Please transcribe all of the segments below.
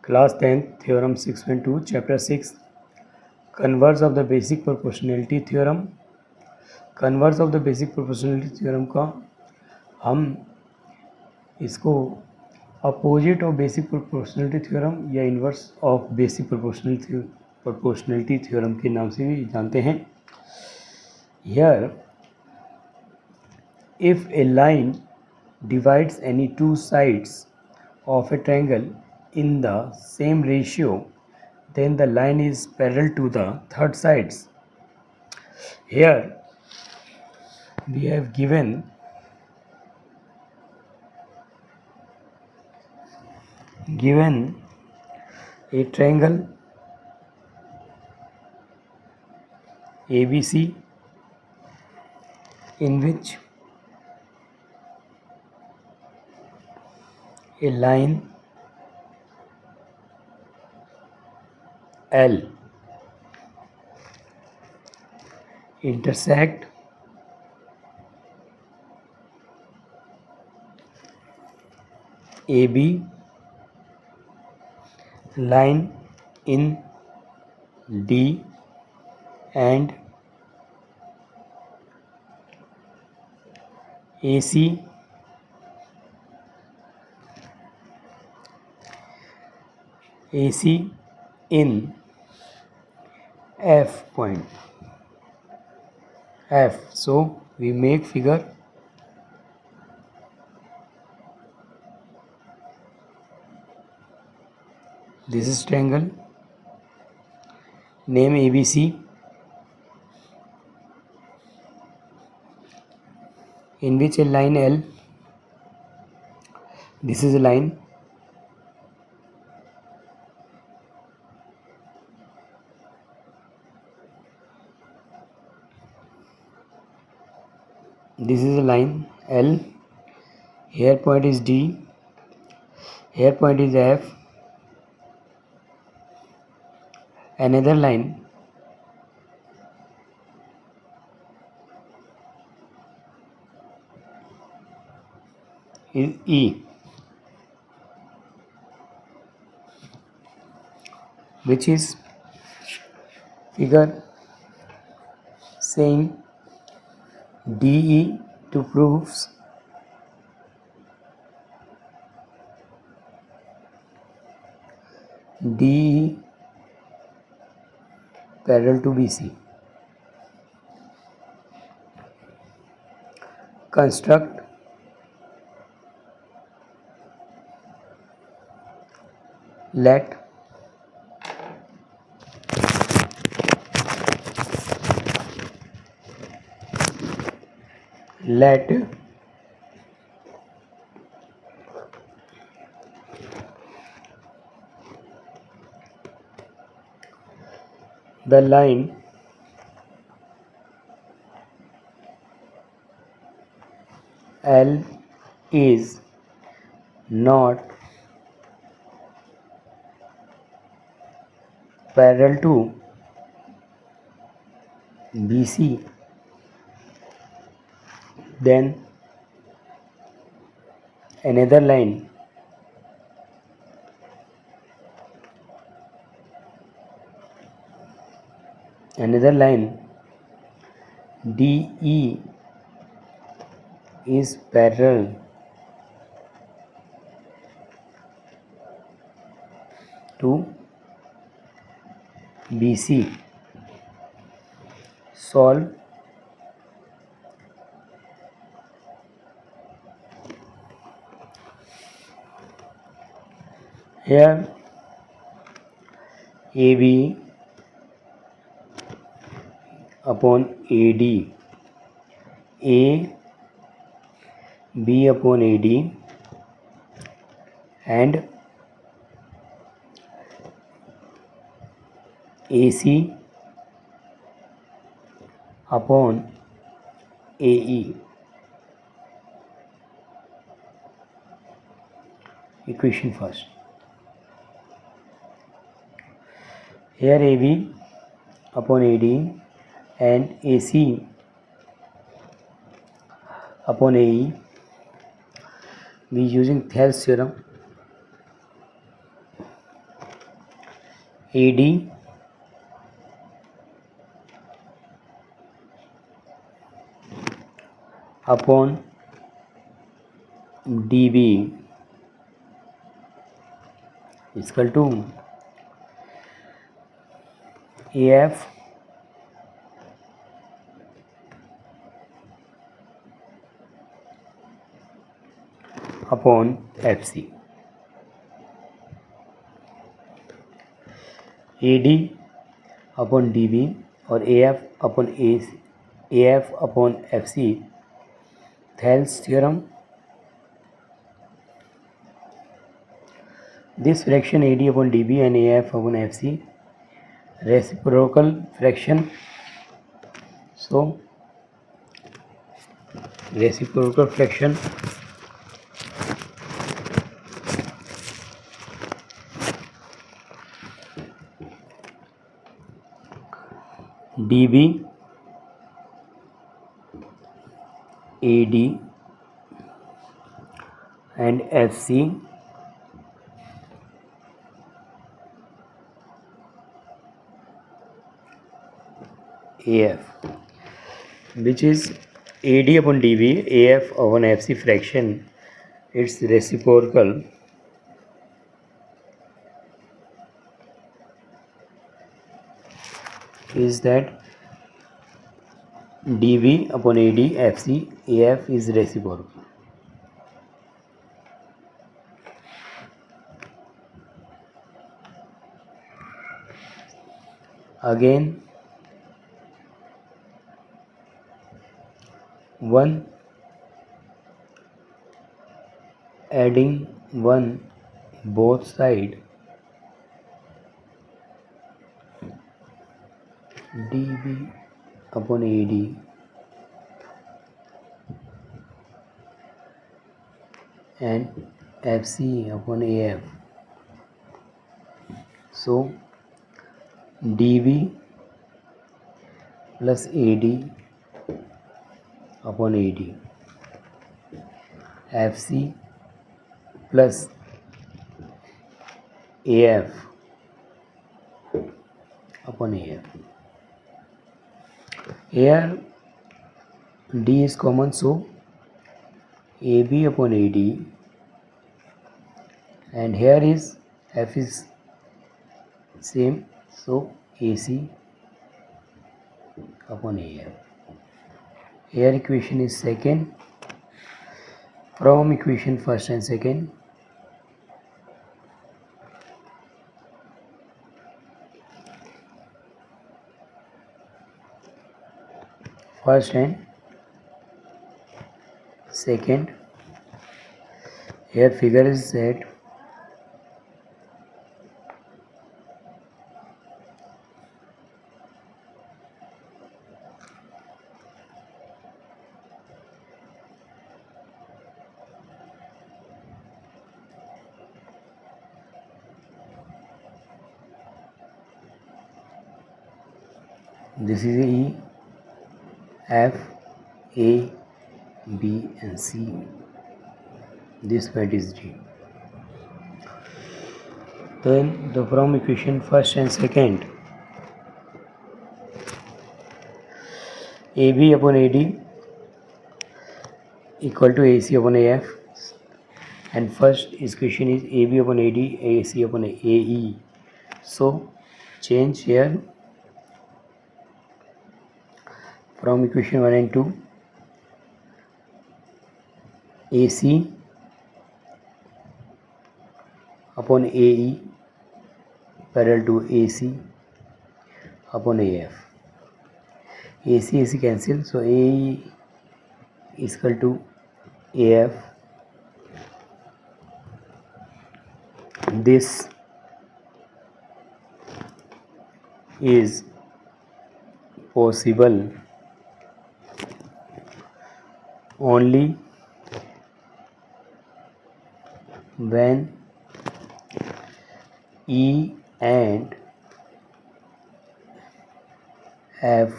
Class 10th, Theorem 6.2, Chapter 6, Converse of the Basic Proportionality Theorem. Converse of the basic proportionality theorem का हम इसको opposite of basic proportionality theorem या inverse of basic proportionality theorem के नाम से भी जानते हैं. Here if a line divides any two sides of a triangle in the same ratio, then the line is parallel to the third sides. Here we have given a triangle ABC in which a line L intersect AB line in D and AC in F point F. So we make figure. This is triangle, name ABC, in which a line L, this is a line, this is a line L, here point is D, here point is F, another line is E, which is figure saying DE to proves DE parallel to BC. Construct let the line L is not parallel to BC, then another line DE is parallel to BC. Solve. Here AB upon AD, AB upon AD and AC upon AE. Equation first. Here AB upon AD and AC upon AE, we using Thales theorem. AD upon DB is equal to AF upon FC. AD upon DB और AF upon AF upon FC, Thales theorem. This fraction AD upon DB and AF upon FC reciprocal fraction. So reciprocal fraction DB AD and FC AF, which is AD upon DB, AF upon FC fraction, its reciprocal is that DB upon AD FC AF is reciprocal. Again, one adding one both side DB upon AD and FC upon AF. So DB plus AD upon AD, FC plus AF upon AF. Here D is common, so AB upon AD, and here is F is same, so AC upon AF. Here equation is second. From equation first and second, first and second, here figure is set. This is E, F, A, B and C. This point is G. Then the from equation first and second, AB upon AD equal to AC upon AF, and first equation is AB upon AD, AC upon AE. So change here from equation 1 and 2, AC upon AE parallel to AC upon AF. AC cancel, so AE is equal to AF. This is possible only when E and F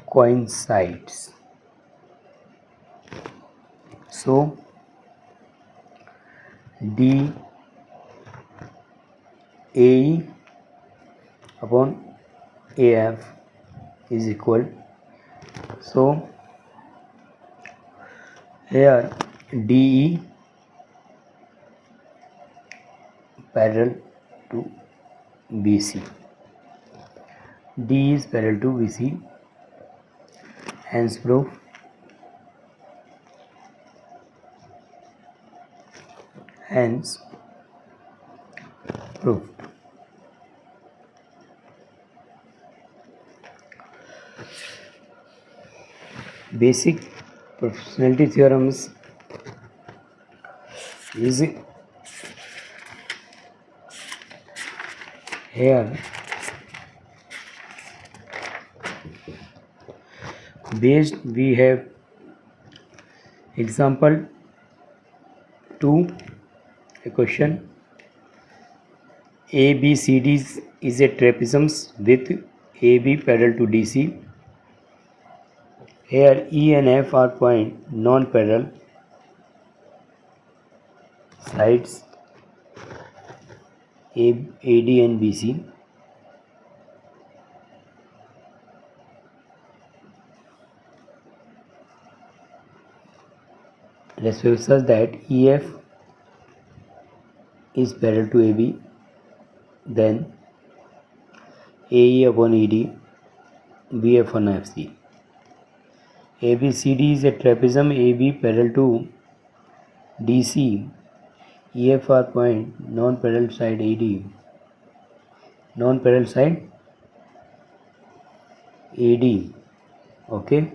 coincides. So D AE upon AF is equal. So here DE parallel to BC. D is parallel to BC, hence proof. Hence proved. Basic proportionality theorems is here. Based we have example 2, a question. ABCD is a trapezium with AB parallel to DC. Here E and F are point non-parallel sides AD and BC. Let's such that EF is parallel to AB, then AE upon ED, BF upon FC. ABCD is a trapezium AB parallel to DC. EF are point non-parallel side AD. Non-parallel side AD. Okay.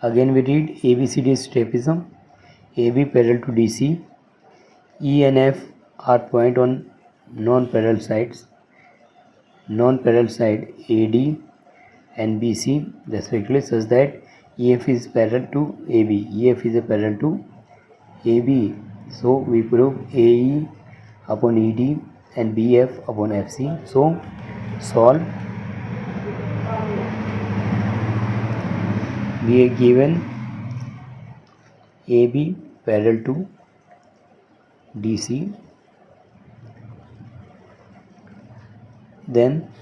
Again we read ABCD is trapezium. AB parallel to DC. E and F are point on non-parallel sides. Non-parallel side AD and BC respectively, such that EF is parallel to AB. EF is a parallel to AB. So we prove AE upon ED and BF upon FC. So solve. We are given AB parallel to DC. Then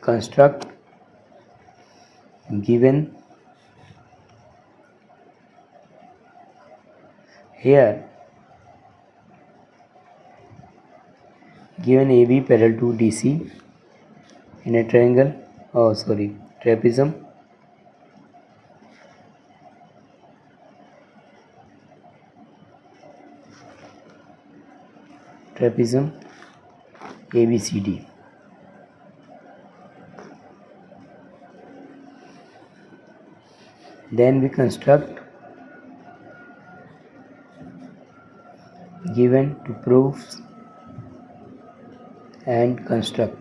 construct given here given AB parallel to DC in a triangle, trapezium. Trapezium ABCD. Then we construct given to proofs and construct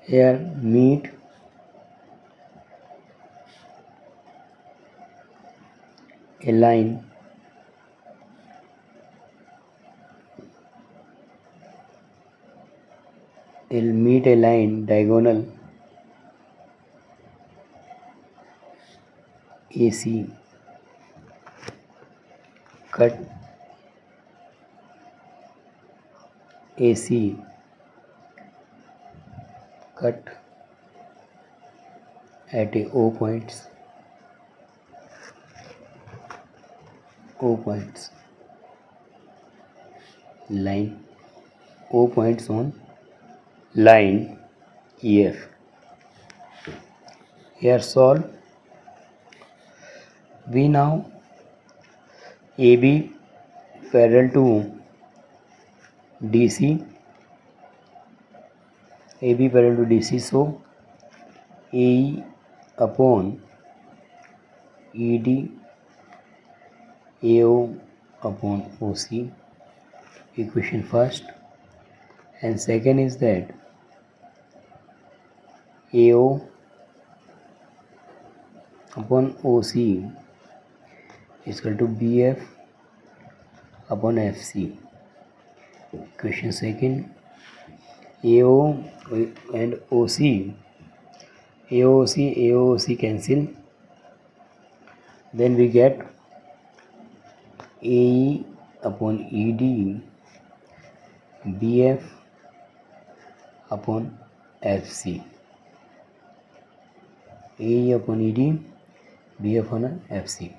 here meet a line diagonal AC cut AC cut at a O points line O points on line EF. Here solve. We now AB parallel to DC. AB parallel to DC, so AE upon ED AO upon OC, equation first, and second is that AO upon OC is equal to BF upon FC. Question second, AO and OC. AOC cancel. Then we get AE upon ED, BF upon FC. AE upon ED, BF upon FC.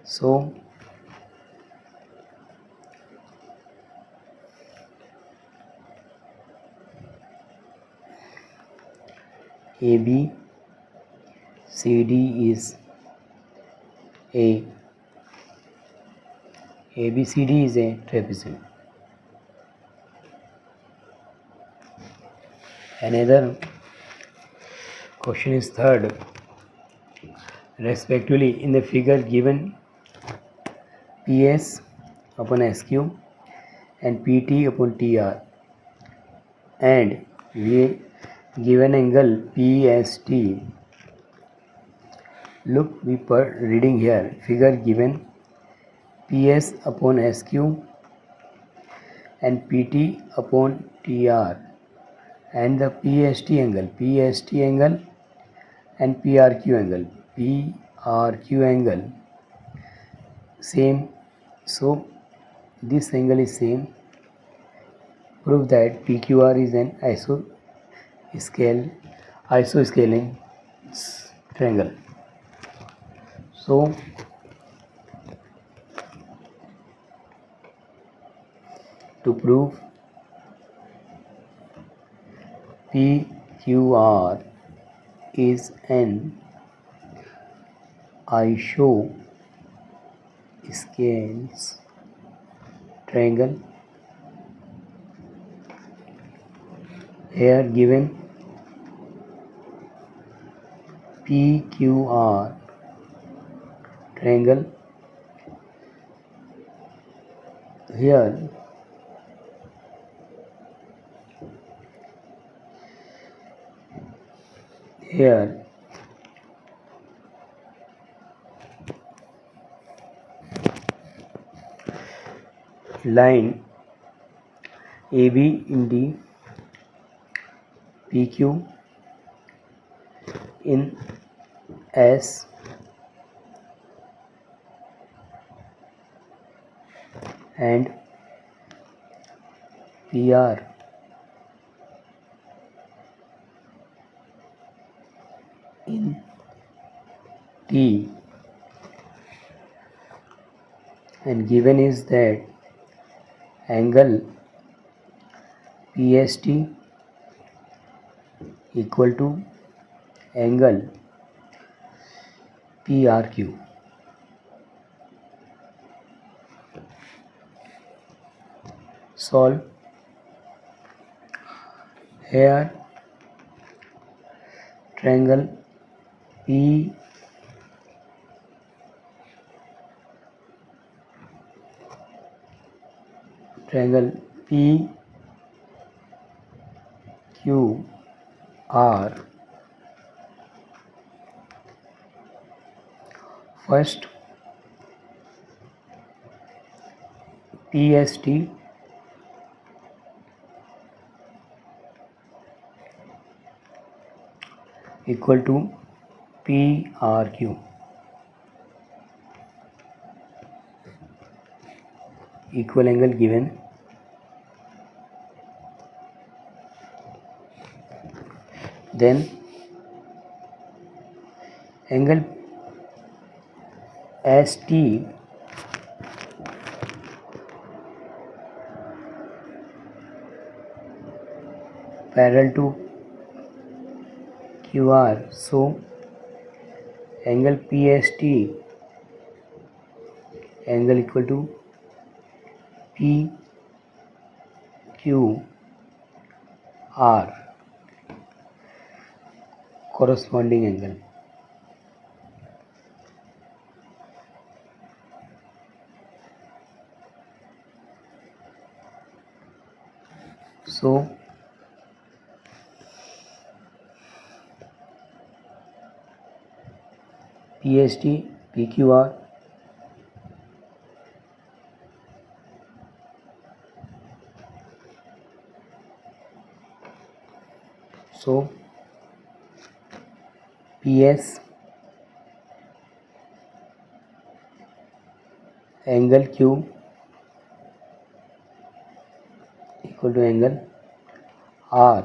So AB CD is a ABCD is a trapezoid. Another question is third. Respectively, in the figure given PS upon SQ and PT upon TR and we given angle PST. Look, we per reading here figure given PS upon SQ and PT upon TR and the PST angle and PRQ angle same. So this angle is same. Prove that PQR is an isoscaling triangle. So to prove PQR is an isosceles triangle, here given PQR triangle, here line AB in the PQ in S and PR in T, and given is that angle PST equal to angle PRQ. Solve. Here triangle PQR first PST equal to PRQ, equal angle given, then angle ST parallel to QR, so angle PST angle equal to PQR corresponding angle. So PST PQR so PS angle Q equal to angle R.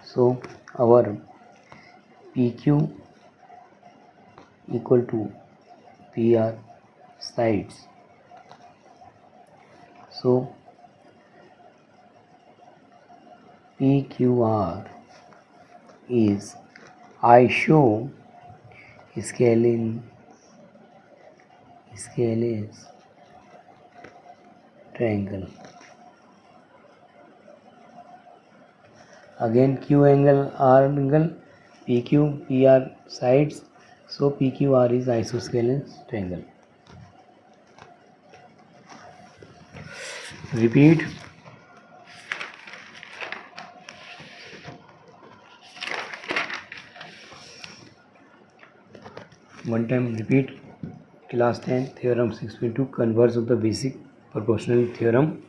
So our PQ equal to PR sides. So PQR is isosceles triangle. Again Q angle R angle, PQ PR sides, so PQR is isosceles triangle. Repeat. One time repeat. Class 10 theorem 6.2 converse of the basic proportionality theorem.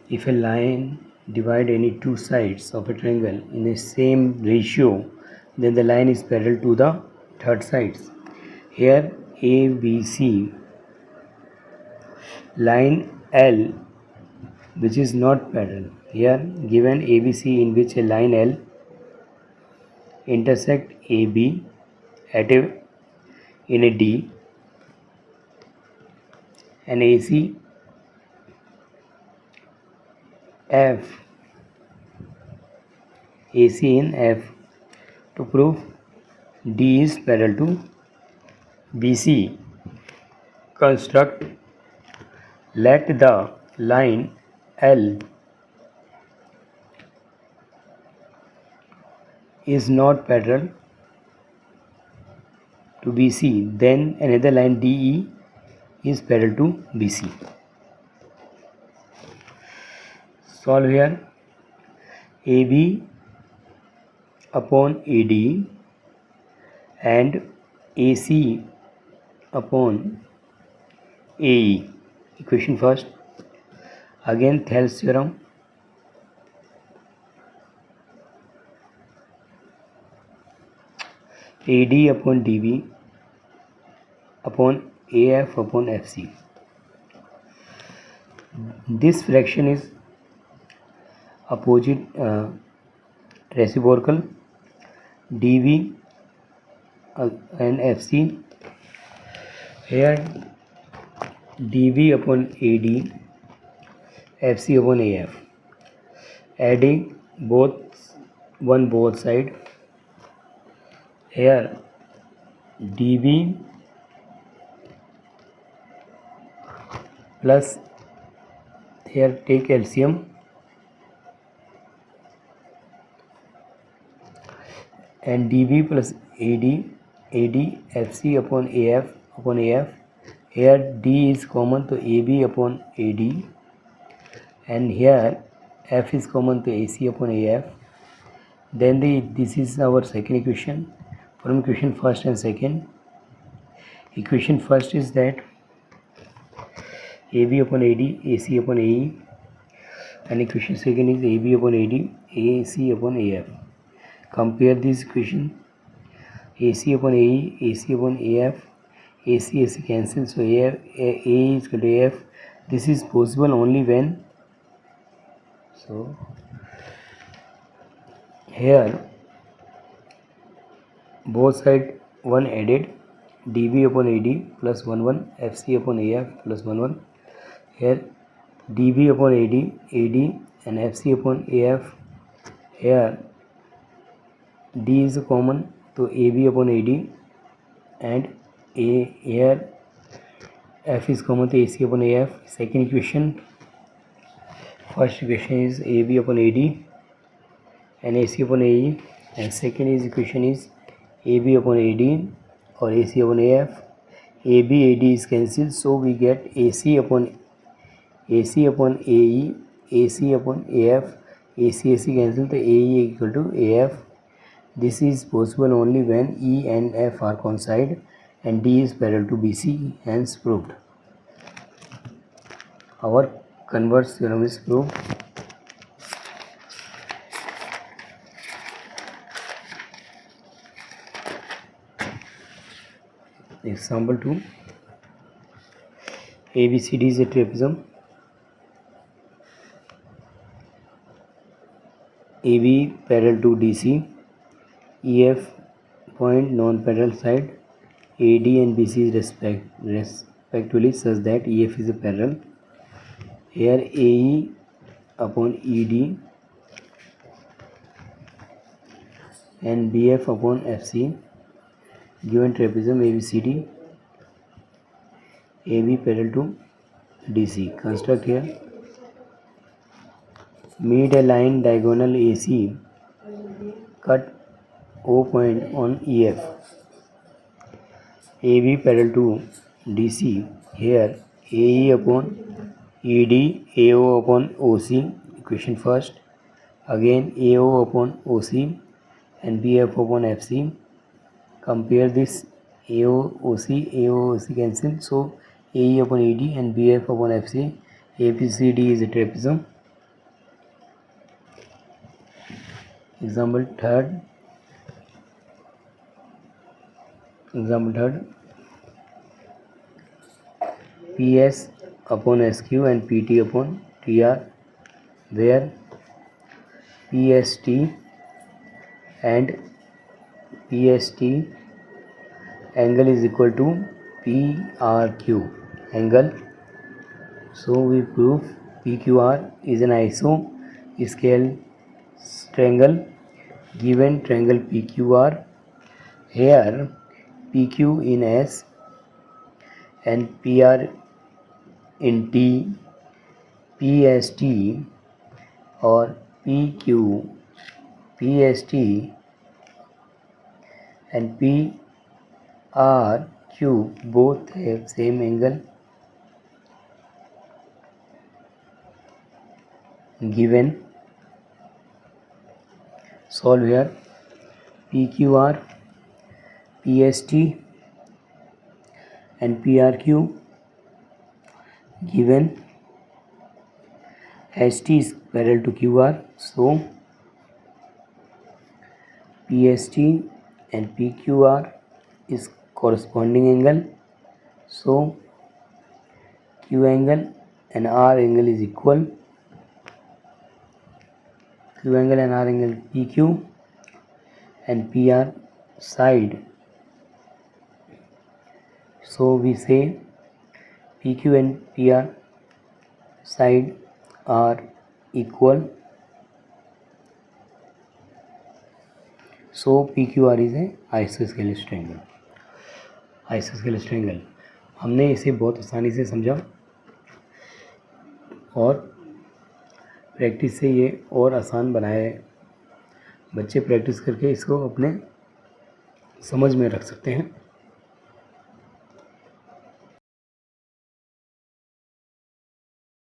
If a line divide any two sides of a triangle in the same ratio, then the line is parallel to the third sides. Here ABC line L which is not parallel. Here given ABC in which a line L intersect AB at in a D and AC in F to prove D is parallel to BC. Construct let the line L is not parallel to BC, then another line DE is parallel to BC. Solve here. AB upon AD and AC upon AE. Equation first. Again Thales theorem. AD upon DB upon AF upon FC. This fraction is opposite reciprocal. DB and FC. Here DB upon AD, FC upon AF. Adding both side. Here DB plus, here take LCM, and DB plus AD FC upon AF. Here D is common to AB upon AD, and here F is common to AC upon AF. Then this is our second equation. From equation first and second, equation first is that AB upon AD, AC upon AE, and equation second is AB upon AD, AC upon AF. Compare this equation. AC upon AE, AC upon AF, AC cancel, so A is equal to AF. This is possible only when, so here both side 1 added, DB upon AD plus 1 FC upon AF plus 1. Here DB upon AD and FC upon AF. Here D is common to AB upon AD, and here F is common to AC upon AF. Second equation. First equation is AB upon AD and AC upon AE, and second is equation is AB upon AD or AC upon AF. AB AD is cancelled, so we get AC upon AE, AC upon AF, AC cancelled, so AE equal to AF. This is possible only when E and F are coincide and D is parallel to BC, hence proved. Our converse theorem is proved. Example 2. ABCD is a trapezium. AB parallel to DC, EF point non-parallel side, AD and BC is respectively such that EF is a parallel. Here AE upon ED and BF upon FC. Given trapezium ABCD, AB parallel to DC. Construct here. Meet a line diagonal AC, cut O point on EF. AB parallel to DC. Here AE upon ED, AO upon OC. Equation first. Again AO upon OC and BF upon FC. Compare this AO OC cancel. So AE upon ED and BF upon FC. ABCD is a trapezium. Example third. PS upon SQ and PT upon TR, where PST and PST angle is equal to PRQ angle. So we prove PQR is an isosceles triangle. Given triangle PQR, here PQ in S and PR in T, PST or PQ, PST and PRQ both have same angle. Given, solve here. PQR, PST and PRQ given. ST is parallel to QR, so PST and PQR is corresponding angle, so Q angle and R angle is equal. Q angle and R angle PQ and PR side. So we say PQ and PR side are equal. So PQR is a isosceles triangle. Isosceles triangle हमने इसे बहुत आसानी से समझा और practice से ये और आसान बनाया है. बच्चे प्रैक्टिस करके इसको अपने समझ में रख सकते हैं.